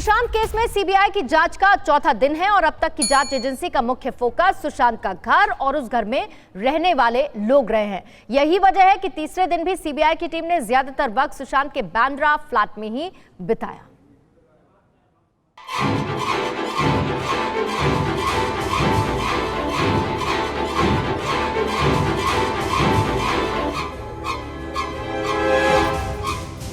Sushant case में CBI की जांच का चौथा दिन है और अब तक की जांच एजेंसी का मुख्य फोकस सुशांत का घर और उस घर में रहने वाले लोग रहे हैं। यही वजह है कि तीसरे दिन भी सीबीआई की टीम ने ज्यादातर वक्त सुशांत के बांद्रा फ्लैट में ही बिताया।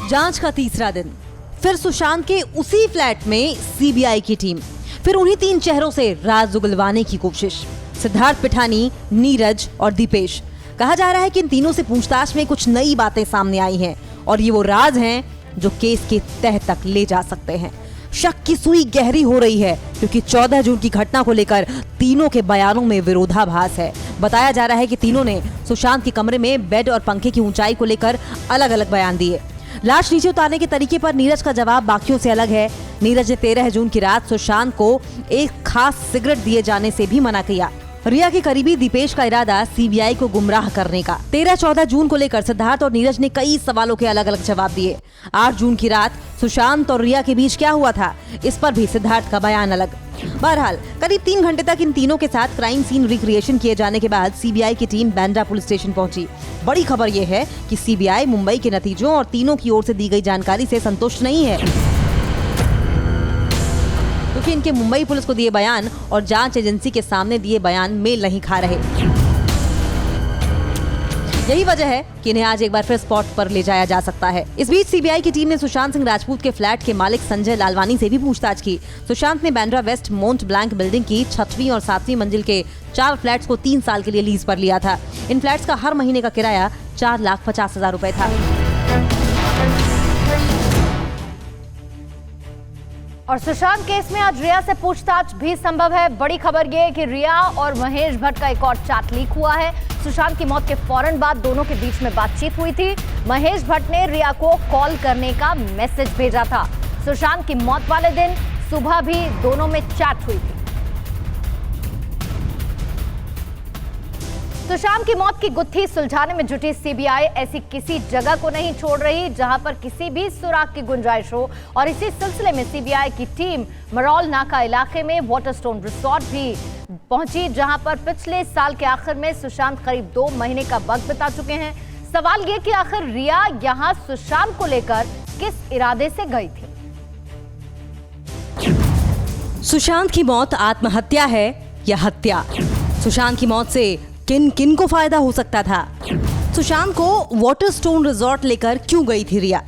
जांच का तीसरा दिन, फिर सुशांत के उसी फ्लैट में सीबीआई की टीम, फिर उन्हीं तीन चेहरों से राज उगलवाने की कोशिश। सिद्धार्थ पिठानी, नीरज और दीपेश। कहा जा रहा है कि इन तीनों से पूछताछ में कुछ नई बातें सामने आई हैं और ये वो राज हैं जो केस के तह तक ले जा सकते हैं। शक की सुई गहरी हो रही है क्योंकि 14 जून की घटना को लेकर तीनों के बयानों में विरोधाभास है। बताया जा रहा है कि तीनों ने सुशांत के कमरे में बेड और पंखे की ऊंचाई को लेकर अलग अलग बयान दिए। लाश नीचे उतारने के तरीके पर नीरज का जवाब बाकियों से अलग है। नीरज ने 13 जून की रात सुशांत को एक खास सिगरेट दिए जाने से भी मना किया। रिया के करीबी दीपेश का इरादा सीबीआई को गुमराह करने का। 13-14 जून को लेकर सिद्धार्थ और नीरज ने कई सवालों के अलग अलग जवाब दिए। 8 जून की रात सुशांत और रिया के बीच क्या हुआ था, इस पर भी सिद्धार्थ का बयान अलग। बहरहाल करीब 3 घंटे तक इन तीनों के साथ क्राइम सीन रिक्रिएशन किए जाने के बाद सीबीआई की टीम बांद्रा पुलिस स्टेशन पहुंची। बड़ी खबर यह है कि सीबीआई मुंबई के नतीजों और तीनों की ओर से दी गई जानकारी से संतुष्ट नहीं है, क्योंकि इनके मुंबई पुलिस को दिए बयान और जांच एजेंसी के सामने दिए बयान मेल नहीं खा रहे। यही वजह है कि इन्हें आज एक बार फिर स्पॉट पर ले जाया जा सकता है। इस बीच सीबीआई की टीम ने सुशांत सिंह राजपूत के फ्लैट के मालिक संजय लालवानी से भी पूछताछ की। सुशांत ने Bandra west Mont Blanc building की 6वीं और 7वीं मंजिल के 4 फ्लैट्स को 3 साल के लिए लीज पर लिया था। इन फ्लैट्स का हर महीने का किराया 4,50,000 रुपए था। और सुशांत केस में आज रिया से पूछताछ भी संभव है। बड़ी खबर यह है कि रिया और महेश भट्ट का एक और चैट लीक हुआ है। सुशांत की मौत के फौरन बाद दोनों के बीच में बातचीत हुई थी। महेश भट्ट ने रिया को कॉल करने का मैसेज भेजा था। सुशांत की मौत वाले दिन सुबह भी दोनों में चैट हुई थी। सुशांत की मौत की गुत्थी सुलझाने में जुटी सीबीआई ऐसी किसी जगह को नहीं छोड़ रही जहां पर किसी भी सुराग की गुंजाइश हो और इसी सिलसिले में सीबीआई की टीम मरौल नाका इलाके में वाटरस्टोन रिसोर्ट भी पहुंची, जहां पर पिछले साल के आखिर में सुशांत करीब 2 महीने का वक्त बिता चुके हैं। सवाल ये कि आखिर रिया यहां सुशांत को लेकर किस इरादे से गई थी। सुशांत की मौत आत्महत्या है या हत्या? सुशांत की मौत से किन किन को फायदा हो सकता था? सुशांत को वाटरस्टोन रिजॉर्ट लेकर क्यों गई थी रिया?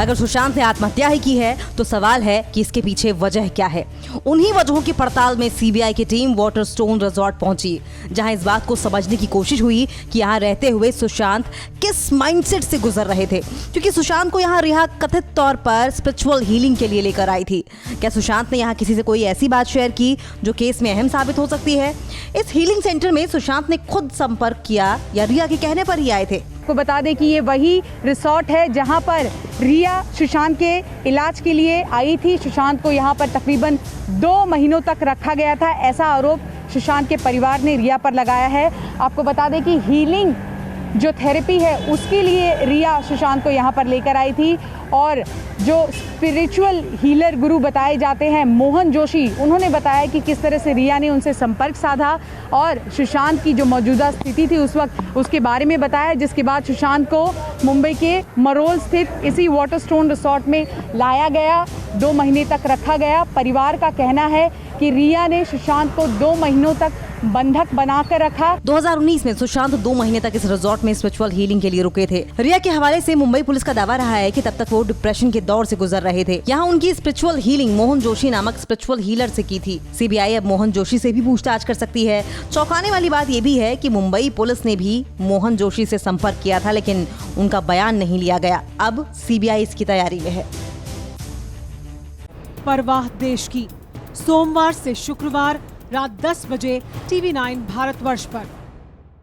अगर सुशांत ने आत्महत्या ही की है तो सवाल है कि इसके पीछे वजह क्या है। उन्हीं वजहों की पड़ताल में सीबीआई की टीम वाटरस्टोन रिजॉर्ट पहुंची, जहां इस बात को समझने की कोशिश हुई कि यहां रहते हुए सुशांत किस माइंडसेट से गुजर रहे थे, क्योंकि सुशांत को यहां रिया कथित तौर पर स्पिरिचुअल हीलिंग के लिए लेकर आई थी। क्या सुशांत ने यहां किसी से कोई ऐसी बात शेयर की जो केस में अहम साबित हो सकती है? इस हीलिंग सेंटर में सुशांत ने खुद संपर्क किया या रिया के कहने पर ही आए थे? को बता दें कि ये वही रिसोर्ट है जहां पर रिया सुशांत के इलाज के लिए आई थी। सुशांत को यहां पर तकरीबन 2 महीनों तक रखा गया था, ऐसा आरोप सुशांत के परिवार ने रिया पर लगाया है। आपको बता दें कि हीलिंग जो थेरेपी है उसके लिए रिया सुशांत को यहाँ पर लेकर आई थी और जो स्पिरिचुअल हीलर गुरु बताए जाते हैं मोहन जोशी, उन्होंने बताया कि किस तरह से रिया ने उनसे संपर्क साधा और सुशांत की जो मौजूदा स्थिति थी उस वक्त उसके बारे में बताया, जिसके बाद सुशांत को मुंबई के मरोल स्थित इसी वाटरस्टोन रिसोर्ट में लाया गया, 2 महीने तक रखा गया। परिवार का कहना है कि रिया ने सुशांत को 2 महीनों तक बंधक बनाकर रखा। 2019 में सुशांत 2 महीने तक इस रिजॉर्ट में स्पिरिचुअल हीलिंग के लिए रुके थे। रिया के हवाले से मुंबई पुलिस का दावा रहा है कि तब तक वो डिप्रेशन के दौर से गुजर रहे थे। यहाँ उनकी स्पिरिचुअल हीलिंग मोहन जोशी नामक स्पिरिचुअल हीलर से की थी। सीबीआई अब मोहन जोशी से भी पूछताछ कर सकती है। चौंकाने वाली बात ये भी है कि मुंबई पुलिस ने भी मोहन जोशी से संपर्क किया था, लेकिन उनका बयान नहीं लिया गया। अब सीबीआई इसकी तैयारी में है। परवाह देश की, सोमवार से शुक्रवार रात 10 बजे TV9 भारतवर्ष पर।